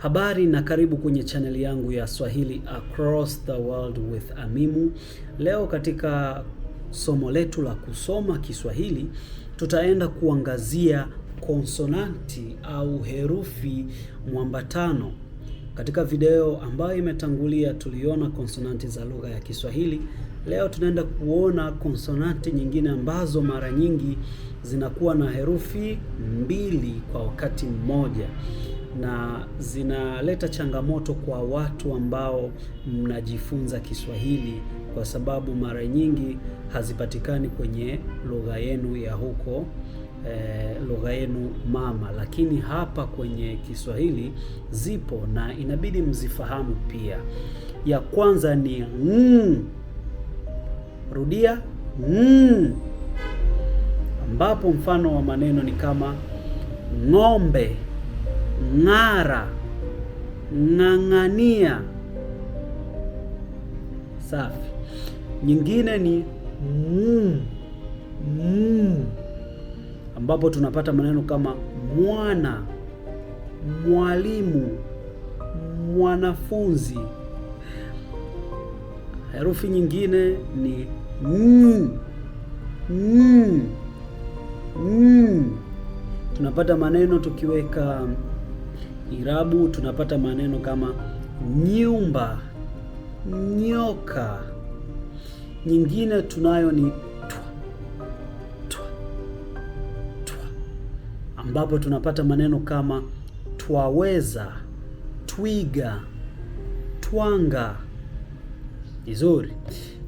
Habari na karibu kwenye chaneli yangu ya Swahili Across the World with Amimu. Leo katika somo letu la kusoma Kiswahili tutaenda kuangazia konsonanti au herufi mwambatano. Katika video ambayo imetangulia tuliona konsonanti za lugha ya Kiswahili. Leo tunaenda kuona konsonanti nyingine ambazo mara nyingi zinakuwa na herufi mbili kwa wakati mmoja, na zinaleta changamoto kwa watu ambao mnajifunza Kiswahili kwa sababu mara nyingi hazipatikani kwenye lugha yenu ya huko, lugha yenu mama, lakini hapa kwenye Kiswahili zipo na inabidi mzifahamu pia. Ya kwanza ni Rudia ambapo mfano wa maneno ni kama ng'ombe, ng'ara, ng'ang'ania. Safi. Nyingine ni ambapo tunapata maneno kama mwana, mwalimu, mwanafunzi. Herufi nyingine ni tunapata maneno tukiweka irabu, tunapata maneno kama nyumba, nyoka. Nyingine tunayo ni twa, ambapo tunapata maneno kama twaweza, twiga, twanga. Vizuri,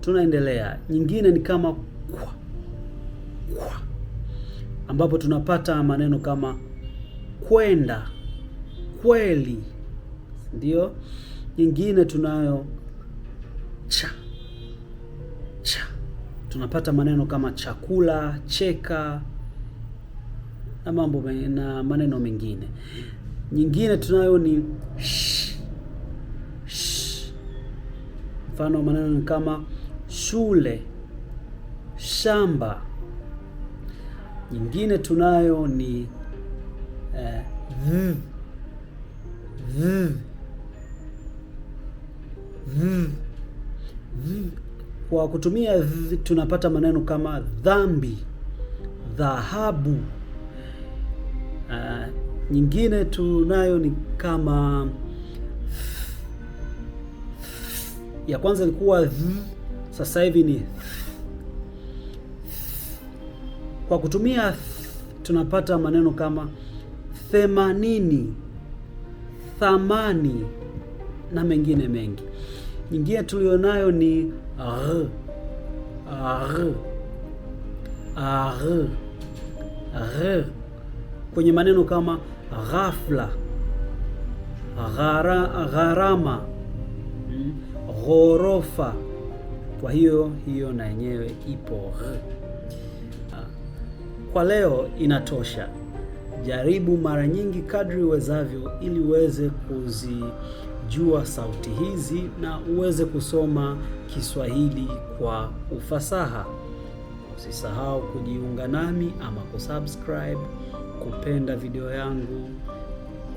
tunaendelea. Nyingine ni kama kwa, ambapo tunapata maneno kama kwenda, kweli. Ndio. Nyingine tunayo cha, tunapata maneno kama chakula, cheka na maneno mengine. Nyingine tunayo ni mfano maneno ni kama shule, shamba. Nyingine tunayo ni kwa kutumia tunapata maneno kama dhambi, dhahabu. Nyingine tunayo ni kama ya kwanza ilikuwa sasa hivi ni kwa kutumia tunapata maneno kama 80, thamani na mengine mengi. Nyingine tulionayo ni kwenye maneno kama ghafla, gharama, ghorofa. Kwa hiyo na yenyewe ipo. Kwa leo inatosha. Jaribu mara nyingi kadri uwezavyo ili uweze kuzijua sauti hizi na uweze kusoma Kiswahili kwa ufasaha. Usisahau kujiunga nami ama kusubscribe, kupenda video yangu,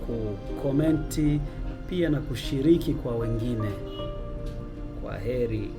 kukomenti pia na kushiriki kwa wengine. Kwaheri.